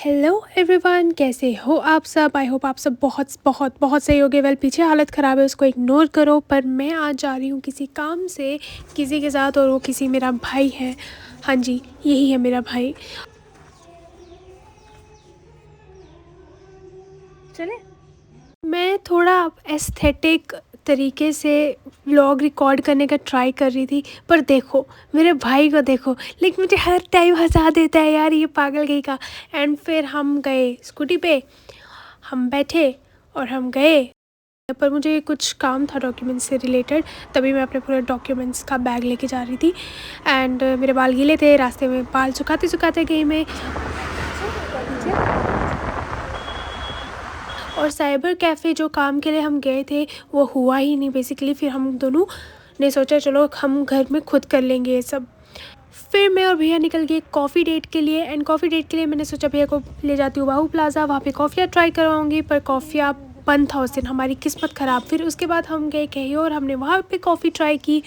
Hello everyone, कैसे हो आप सब। आई होप आप सब बहुत बहुत बहुत सही होगे। वेल, पीछे हालत ख़राब है, उसको इग्नोर करो। पर मैं आज जा रही हूँ किसी काम से किसी के साथ, और वो किसी मेरा भाई है। हाँ जी, यही है मेरा भाई। चले, मैं थोड़ा एस्थेटिक तरीके से व्लॉग रिकॉर्ड करने का ट्राई कर रही थी, पर देखो मेरे भाई को देखो, लेकिन मुझे हर टाइम हंसा देता है यार, ये पागल कहीं का। एंड फिर हम गए स्कूटी पे, हम बैठे और हम गए। पर मुझे कुछ काम था डॉक्यूमेंट्स से रिलेटेड, तभी मैं अपने पूरे डॉक्यूमेंट्स का बैग लेके जा रही थी। एंड मेरे बाल गीले थे, रास्ते में बाल सुखाते सुखाते गई मैं। और साइबर कैफ़े जो काम के लिए हम गए थे वो हुआ ही नहीं बेसिकली। फिर हम दोनों ने सोचा चलो हम घर में खुद कर लेंगे ये सब। फिर मैं और भैया निकल गए कॉफ़ी डेट के लिए। एंड कॉफ़ी डेट के लिए मैंने सोचा भैया को ले जाती हूँ बाहू प्लाज़ा, वहाँ पे कॉफ़ियाँ ट्राई करवाऊँगी। पर कॉफ़ियाँ बंद था उस दिन, हमारी किस्मत ख़राब। फिर उसके बाद हम गए कहीं और, हमने वहाँ पे कॉफ़ी ट्राई की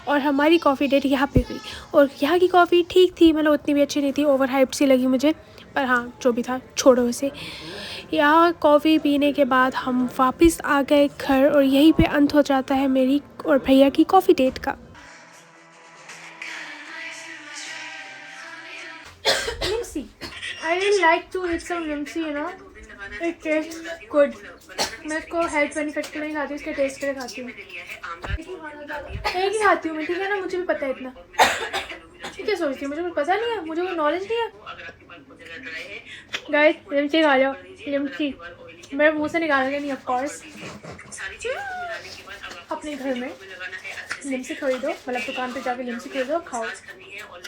और हमारी कॉफ़ी डेट यहाँ पे हुई। और यहाँ की कॉफ़ी ठीक थी, मतलब उतनी भी अच्छी नहीं थी, ओवर हाइप्ड सी लगी मुझे। पर हाँ, जो भी था छोड़ो उसे। यहाँ कॉफ़ी पीने के बाद हम वापस आ गए घर, और यहीं पे अंत हो जाता है मेरी और भैया की कॉफ़ी डेट का। Limsi. I really like to eat some limsi, you know. It tastes good. मैं इसको हेल्थ बेनिफिट के लिए नहीं खाती, इसके टेस्ट के लिए खाती हूँ। एक ही खाती हूँ मैं, ठीक है ना, मुझे भी पता है इतना। क्या सोचती हूँ, मुझे कुछ पता नहीं है, मुझे कोई नॉलेज नहीं है। गाइस, लिमची खा लो, लिमची मेरे मुंह से निकालोगे नहीं ऑफ कोर्स। अपने घर में लिमसी खरीदो, मतलब दुकान पे जाके लिमसी खरीदो, खाओ।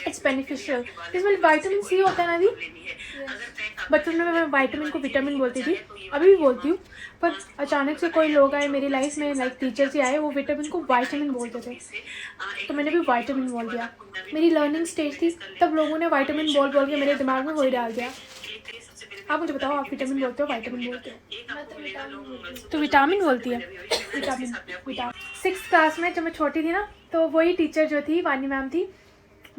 It's beneficial. इसमें विटामिन सी होता है ना दी। बचपन में मैं विटामिन को विटामिन बोलती थी, अभी भी बोलती हूँ। पर अचानक से कोई लोग आए मेरी लाइफ में, लाइक टीचर्स ही आए, वो विटामिन को विटामिन बोलते थे, तो मैंने भी विटामिन बोल दिया। मेरी लर्निंग स्टेज थी, तब लोगों ने विटामिन बोल बोल के मेरे दिमाग में वही डाल दिया। आप मुझे बताओ, आप विटामिन बोलते हो विटामिन बोलते हो? तो विटामिन बोलती है। विटामिन विटामिन 6th क्लास में जब मैं छोटी थी ना, तो वही टीचर जो थी वानी मैम थी।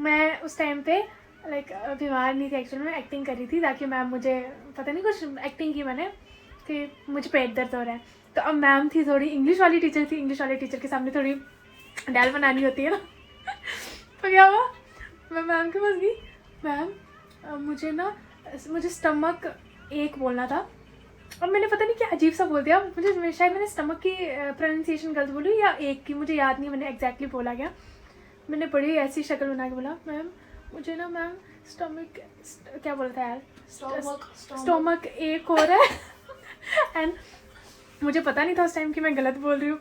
मैं उस टाइम पे लाइक बीमार नहीं थी एक्चुअली, मैं एक्टिंग कर रही थी ताकि मैम मुझे, पता नहीं कुछ एक्टिंग की मैंने कि मुझे पेट दर्द हो रहा है। तो अब मैम थी, थोड़ी इंग्लिश वाली टीचर थी, इंग्लिश वाले टीचर के सामने थोड़ी डाल बनानी होती है ना। तो क्या हुआ, मैं मैम के पास गई, मैम मुझे स्टमक एक बोलना था। अब मैंने पता नहीं क्या अजीब सा बोल दिया, मुझे शायद मैंने स्टमक की प्रोनाउंसिएशन गलत बोली या एक की, मुझे याद नहीं मैंने एग्जैक्टली बोला क्या। मैंने बड़ी ऐसी शक्ल बना के बोला, मैम मुझे ना मैम स्टमक, क्या बोला था यार, स्टमक एक हो रहा है। एंड मुझे पता नहीं था उस टाइम कि मैं गलत बोल रही हूँ।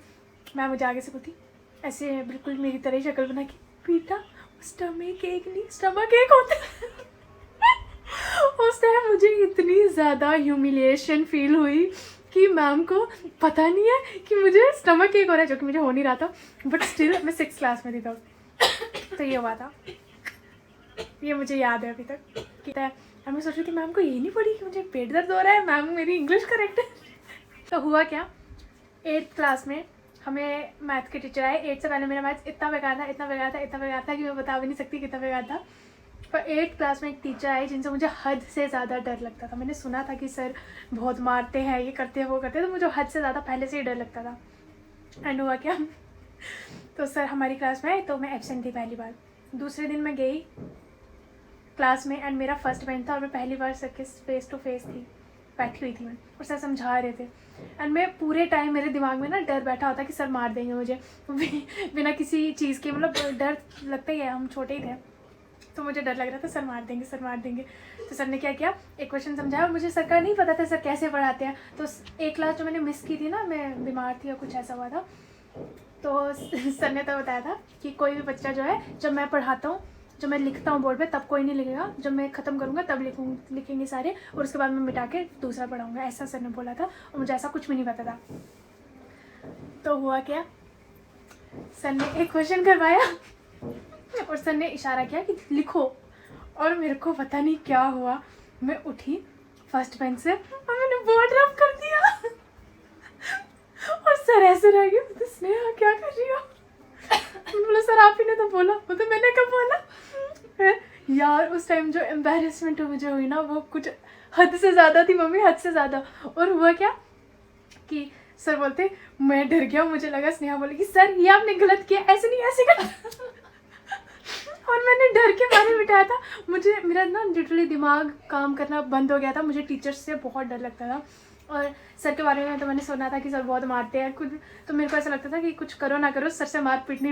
मैम मुझे आगे से बोलती ऐसे बिल्कुल मेरी तरह ही शक्ल बना के, बेटा स्टमक एक नहीं स्टमक एक होता है। उस टाइम मुझे इतनी ज़्यादा ह्यूमिलिएशन फील हुई कि मैम को पता नहीं है कि मुझे स्टमक एक हो रहा है, जो कि मुझे हो नहीं रहा था। बट स्टिल मैं 6th क्लास में थी तब, तो ये हुआ था, ये मुझे याद है अभी तक कि मैं सोच रही थी मैम को ये नहीं पड़ी कि मुझे पेट दर्द हो रहा है, मैम मेरी इंग्लिश करेक्ट है। तो हुआ क्या, 8th क्लास में हमें मैथ के टीचर आए। 8 से पहले मेरा मैथ इतना बेकार था, इतना बेकार था, इतना बेकार था कि मैं बता भी नहीं सकती कितना बेकार था। पर 8th क्लास में एक टीचर आए जिनसे मुझे हद से ज़्यादा डर लगता था। मैंने सुना था कि सर बहुत मारते हैं, ये करते हैं, वो करते हैं, तो मुझे हद से ज़्यादा पहले से ही डर लगता था। एंड हुआ क्या, तो सर हमारी क्लास में आए, तो मैं एब्सेंट थी पहली बार। दूसरे दिन मैं गई क्लास में, एंड मेरा फर्स्ट बेंच था, और मैं पहली बार सर के फेस टू फेस थी, बैठी हुई थी मैं, और सर समझा रहे थे। एंड मैं पूरे टाइम मेरे दिमाग में ना डर बैठा होता कि सर मार देंगे मुझे बिना किसी चीज़ के, मतलब डर लगता ही है, हम छोटे ही थे, तो मुझे डर लग रहा था सर मार देंगे, सर मार देंगे। तो सर ने क्या किया, एक क्वेश्चन समझाया, और मुझे सर का नहीं पता था सर कैसे पढ़ाते हैं। तो एक क्लास जो मैंने मिस की थी ना, मैं बीमार थी या कुछ ऐसा हुआ था, तो सर ने तो बताया था कि कोई भी बच्चा जो है, जब मैं पढ़ाता हूँ, जब मैं लिखता हूँ बोर्ड पे, तब कोई नहीं लिखेगा, जब मैं ख़त्म करूँगा तब लिखेंगे सारे, और उसके बाद मैं मिटा के दूसरा पढ़ाऊँगा, ऐसा सर ने बोला था। और मुझे ऐसा कुछ भी नहीं पता था। तो हुआ क्या, सर ने एक क्वेश्चन करवाया और सर ने इशारा किया कि लिखो, और मेरे को पता नहीं क्या हुआ, मैं उठी फर्स्ट बेंच से और मैंने बोर्ड रब कर दिया। और सर ऐसे रह गए, तो स्नेहा क्या कर रही हो? बोला सर आप ही ने तो बोला। तो मैंने कब बोला? यार उस टाइम जो एम्बेरसमेंट मुझे हुई ना वो कुछ हद से ज़्यादा थी मम्मी, हद से ज़्यादा। और हुआ क्या कि सर बोलते, मैं डर गया, मुझे लगा स्नेहा बोलेगी सर ये आपने गलत किया, ऐसे नहीं ऐसे कर और मैंने डर के मारे बिठाया था। मुझे मेरा ना लिटरली दिमाग काम करना बंद हो गया था, मुझे टीचर्स से बहुत डर लगता था। और सर के बारे में तो मैंने सुना था कि सर बहुत मारते हैं खुद, तो मेरे को ऐसा लगता था कि कुछ करो ना करो सर से मार पिटनी।